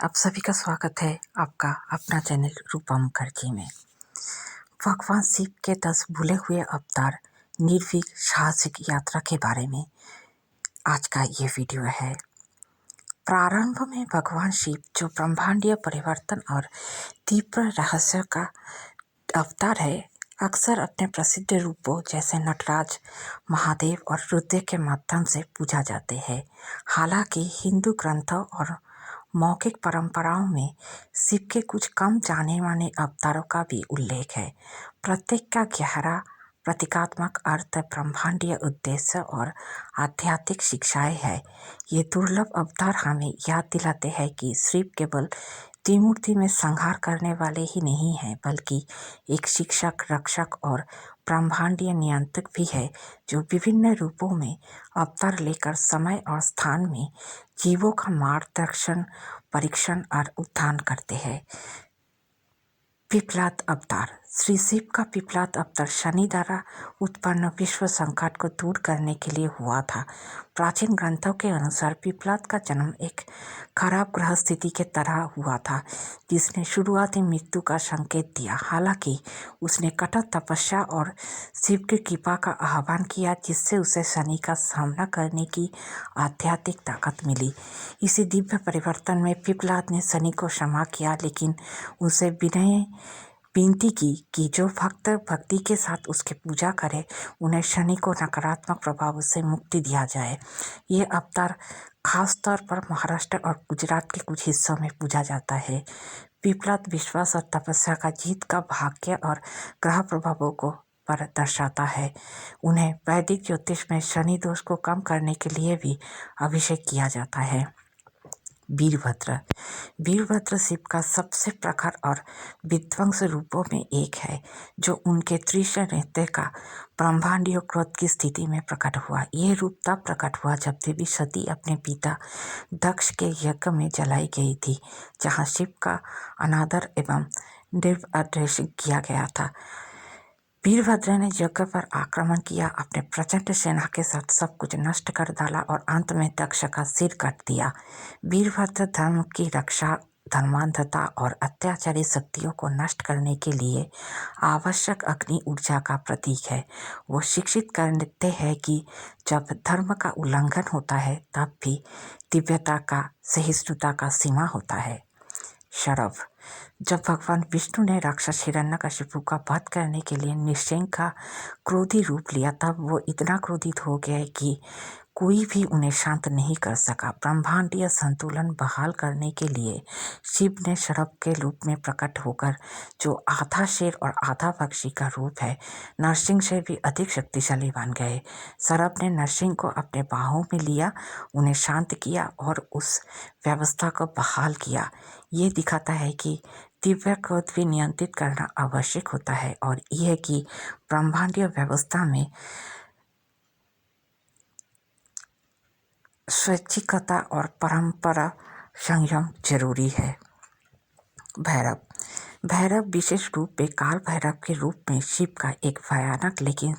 आप सभी का स्वागत है आपका अपना चैनल रूपा मुखर्जी में। भगवान शिव के 10 भूले हुए अवतार निर्भीक साहसिक यात्रा के बारे में आज का ये वीडियो है। प्रारंभ में भगवान शिव जो ब्रह्मांडीय परिवर्तन और तीव्र रहस्य का अवतार है, अक्सर अपने प्रसिद्ध रूपों जैसे नटराज, महादेव और रुद्र के माध्यम से पूजा जाते हैं। हालांकि हिंदू ग्रंथों और मौखिक परंपराओं में शिव के कुछ कम जाने माने अवतारों का भी उल्लेख है। प्रत्येक का गहरा प्रतीकात्मक अर्थ, ब्रह्मांडीय उद्देश्य और आध्यात्मिक शिक्षाएं है। ये दुर्लभ अवतार हमें याद दिलाते हैं कि शिव केवल त्रिमूर्ति में संहार करने वाले ही नहीं हैं, बल्कि एक शिक्षक, रक्षक और ब्रह्मांडीय नियंत्रक भी है, जो विभिन्न रूपों में अवतार लेकर समय और स्थान में जीवों का मार्गदर्शन, परीक्षण और उत्थान करते हैं। पिपलाद अवतार। श्री शिव का पिपलाद अवतार शनि द्वारा उत्पन्न विश्व संकट को दूर करने के लिए हुआ था। प्राचीन ग्रंथों के अनुसार पिपलाद का जन्म एक खराब ग्रह स्थिति के तरह हुआ था, जिसने शुरुआती मृत्यु का संकेत दिया। हालांकि उसने कठोर तपस्या और शिव की कृपा का आह्वान किया, जिससे उसे शनि का सामना करने की आध्यात्मिक ताकत मिली। इसी दिव्य परिवर्तन में पिपलाद ने शनि को क्षमा किया, लेकिन उसे विनय विनती की कि जो भक्त भक्ति के साथ उसकी पूजा करे, उन्हें शनि को नकारात्मक प्रभाव से मुक्ति दिया जाए। ये अवतार खास तौर पर महाराष्ट्र और गुजरात के कुछ हिस्सों में पूजा जाता है। पिपलाद विश्वास और तपस्या का जीत का भाग्य और ग्रह प्रभावों को पर दर्शाता है। उन्हें वैदिक ज्योतिष में शनि दोष को कम करने के लिए भी अभिषेक किया जाता है। वीरभद्र। वीरभद्र शिव का सबसे प्रखर और विध्वंस रूपों में एक है, जो उनके त्रिशूल नृत्य का ब्रह्मांडीय क्रोध की स्थिति में प्रकट हुआ। ये रूप तब प्रकट हुआ जब देवी सती अपने पिता दक्ष के यज्ञ में जलाई गई थी, जहाँ शिव का अनादर एवं निर्दर्शन किया गया था। वीरभद्र ने यज्ञ पर आक्रमण किया, अपने प्रचंड सेना के साथ सब कुछ नष्ट कर डाला और अंत में दक्ष का सिर काट दिया। वीरभद्र धर्म की रक्षा, धर्मांधता और अत्याचारी शक्तियों को नष्ट करने के लिए आवश्यक अग्नि ऊर्जा का प्रतीक है। वो शिक्षित करते हैं कि जब धर्म का उल्लंघन होता है, तब भी दिव्यता का, सहिष्णुता का सीमा होता है। शरभ। जब भगवान विष्णु ने राक्षस हिरण्यकशिपु का वध करने के लिए नृसिंह का क्रोधी रूप लिया, तब वो इतना क्रोधित हो गए कि कोई भी उन्हें शांत नहीं कर सका। ब्रह्मांडीय संतुलन बहाल करने के लिए शिव ने शरभ के रूप में प्रकट होकर, जो आधा शेर और आधा पक्षी का रूप है, नरसिंह से भी अधिक शक्तिशाली बन गए। शरभ ने नरसिंह को अपने बाहों में लिया, उन्हें शांत किया और उस व्यवस्था को बहाल किया। ये दिखाता है कि दिव्य क्रोध भी नियंत्रित करना आवश्यक होता है, और यह कि ब्रह्मांडीय व्यवस्था में स्वैच्छिकता और परंपरा संयम जरूरी है। भैरव। भैरव विशेष रूप में काल भैरव के रूप में शिव का एक भयानक लेकिन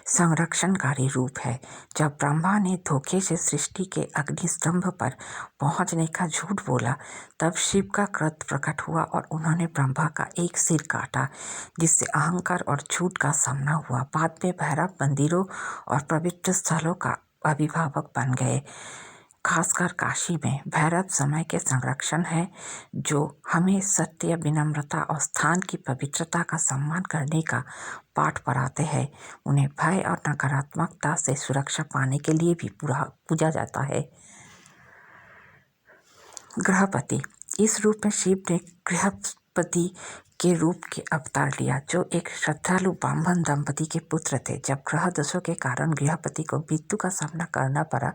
संरक्षणकारी रूप है। जब ब्रह्मा ने धोखे से सृष्टि के अग्निस्तंभ पर पहुंचने का झूठ बोला, तब शिव का क्रोध प्रकट हुआ और उन्होंने ब्रह्मा का एक सिर काटा, जिससे अहंकार और झूठ का सामना हुआ। बाद में भैरव मंदिरों और पवित्र स्थलों का अभिभावक बन गए। खासकर काशी में भैरव समय के संरक्षण है, जो हमें सत्य, विनम्रता और स्थान की पवित्रता का सम्मान करने का पाठ पढ़ाते हैं। उन्हें भय और नकारात्मकता से सुरक्षा पाने के लिए भी पूजा जाता है। गृहपति। इस रूप में शिव ने गृहपति के रूप के अवतार लिया, जो एक श्रद्धालु ब्राह्मण दंपति के पुत्र थे। जब ग्रह दोषों के कारण गृहपति को मृत्यु का सामना करना पड़ा,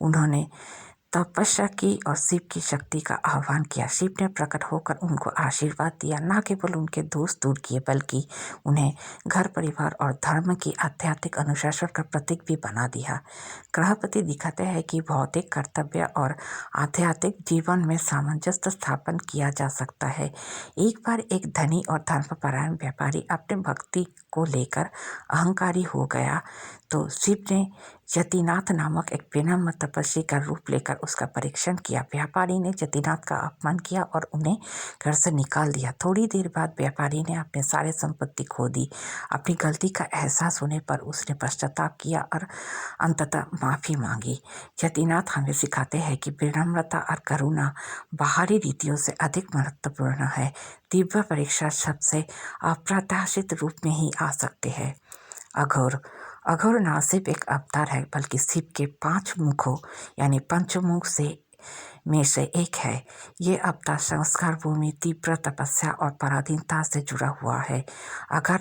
उन्होंने तपस्या की और शिव की शक्ति का आह्वान किया। शिव ने प्रकट होकर उनको आशीर्वाद दिया, न केवल उनके दोष दूर किए, बल्कि उन्हें घर, परिवार और धर्म की आध्यात्मिक अनुशासन का प्रतीक भी बना दिया। गृहपति दिखाते हैं कि भौतिक कर्तव्य और आध्यात्मिक जीवन में सामंजस्य स्थापन किया जा सकता है। एक बार एक धनी और धर्मपरायण व्यापारी अपने भक्ति को लेकर अहंकारी हो गया तो शिव ने जतिनाथ नामक एक विनम्र तपस्वी का रूप लेकर उसका परीक्षण किया। व्यापारी ने जतिनाथ का अपमान किया और उन्हें घर से निकाल दिया। थोड़ी देर बाद व्यापारी ने अपने सारे संपत्ति खो दी। अपनी गलती का एहसास होने पर उसने पश्चाताप किया और अंततः माफ़ी मांगी। जतिनाथ हमें सिखाते हैं कि विनम्रता और करुणा बाहरी रीतियों से अधिक महत्वपूर्ण है। दिव्य परीक्षा सबसे अप्रत्याशित रूप में ही आ सकते हैं। अघोर अघोर न सिर्फ एक अवतार है बल्कि शिव के 5 मुखों यानी पंचमुख में से एक है। ये अवतार संस्कार भूमि, तीव्र तपस्या और पराधीनता से जुड़ा हुआ है। अगर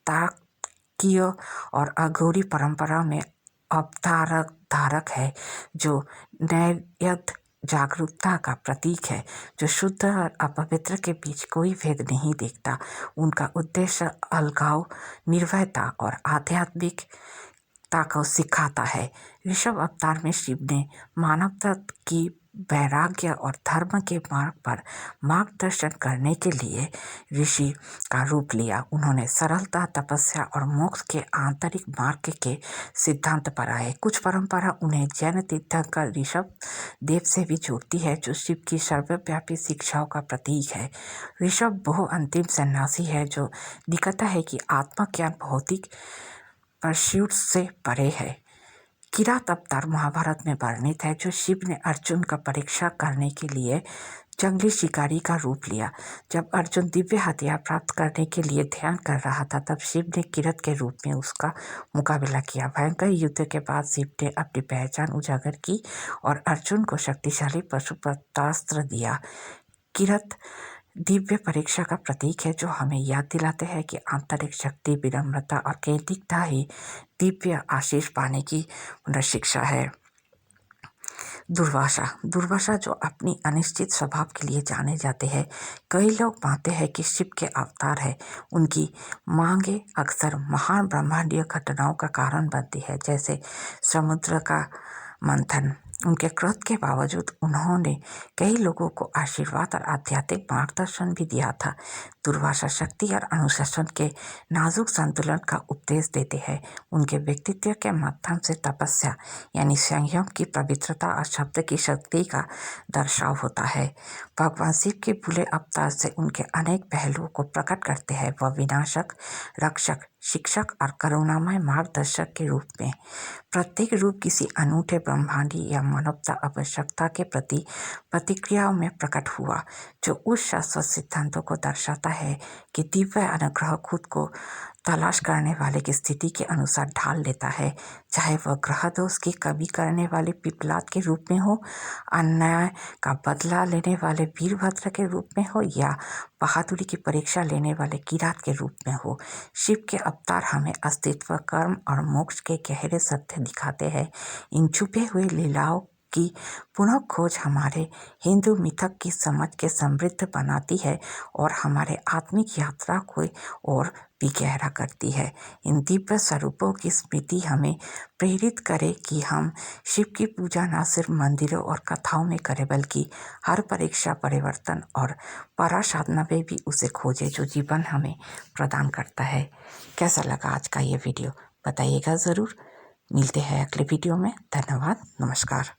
तार्किक और अघोरी परंपरा में अवतारक धारक है जो नैयत जागरूकता का प्रतीक है, जो शुद्ध और अपवित्र के बीच कोई भेद नहीं देखता। उनका उद्देश्य अलगाव, निर्भयता और आध्यात्मिकता को सिखाता है। ऋषभ अवतार में शिव ने मानवता की वैराग्य और धर्म के मार्ग पर मार्गदर्शन करने के लिए ऋषि का रूप लिया। उन्होंने सरलता, तपस्या और मोक्ष के आंतरिक मार्ग के सिद्धांत पर आए। कुछ परंपरा उन्हें जैन तीर्थंकर ऋषभ देव से भी जोड़ती है, जो शिव की सर्वव्यापी शिक्षाओं का प्रतीक है। ऋषभ वो अंतिम सन्यासी है जो दिखाता है कि आत्मज्ञान भौतिक परस्यूट से परे है। किरात अवतार महाभारत में वर्णित है, जो शिव ने अर्जुन का परीक्षा करने के लिए जंगली शिकारी का रूप लिया। जब अर्जुन दिव्य हथियार प्राप्त करने के लिए ध्यान कर रहा था, तब शिव ने किरत के रूप में उसका मुकाबला किया। भयंकर युद्ध के बाद शिव ने अपनी पहचान उजागर की और अर्जुन को शक्तिशाली पशुपतास्त्र दिया। किरत दिव्य परीक्षा का प्रतीक है, जो हमें याद दिलाते हैं कि आंतरिक शक्ति, विनम्रता और केंद्रितता ही दिव्य आशीष पाने की शिक्षा है। दुर्वासा जो अपनी अनिश्चित स्वभाव के लिए जाने जाते हैं। कई लोग मानते हैं कि शिव के अवतार है। उनकी मांगे अक्सर महान ब्रह्मांडीय घटनाओं का कारण बनती है, जैसे समुद्र का मंथन। उनके क्रोध के बावजूद उन्होंने कई लोगों को आशीर्वाद और आध्यात्मिक मार्गदर्शन भी दिया था। दुर्वासा शक्ति और अनुशासन के नाजुक संतुलन का उपदेश देते हैं। उनके व्यक्तित्व के माध्यम से तपस्या यानी संयम की पवित्रता और शब्द की शक्ति का दर्शाव होता है। भगवान शिव के बुरे अवतार से उनके अनेक पहलुओं को प्रकट करते हैं। वह विनाशक, रक्षक, शिक्षक और करुणामय मार्गदर्शक के रूप में प्रत्येक रूप किसी अनूठे ब्रह्मांडी या मानवता आवश्यकता के प्रति प्रतिक्रियाओं में प्रकट हुआ, जो उस शाश्वत सिद्धांतों को दर्शाता है कि दिव्य अनुग्रह खुद को तलाश करने वाले की स्थिति के अनुसार ढाल लेता है, चाहे वह ग्रह दोष की कमी करने वाले पिपलाद के रूप में हो, अन्याय का बदला लेने वाले वीरभद्र के रूप में हो या बहादुरी की परीक्षा लेने वाले किरात के रूप में हो। शिव के अवतार हमें अस्तित्व, कर्म और मोक्ष के गहरे सत्य दिखाते हैं। इन छुपे हुए लीलाओं की पुनः खोज हमारे हिंदू मिथक की समझ के समृद्ध बनाती है और हमारे आत्मिक यात्रा को और भी गहरा करती है। इन दिव्य स्वरूपों की स्मृति हमें प्रेरित करे कि हम शिव की पूजा न सिर्फ मंदिरों और कथाओं में करें, बल्कि हर परीक्षा, परिवर्तन और परासाधना में भी उसे खोजें, जो जीवन हमें प्रदान करता है। कैसा लगा आज का ये वीडियो बताइएगा ज़रूर। मिलते हैं अगले वीडियो में। धन्यवाद, नमस्कार।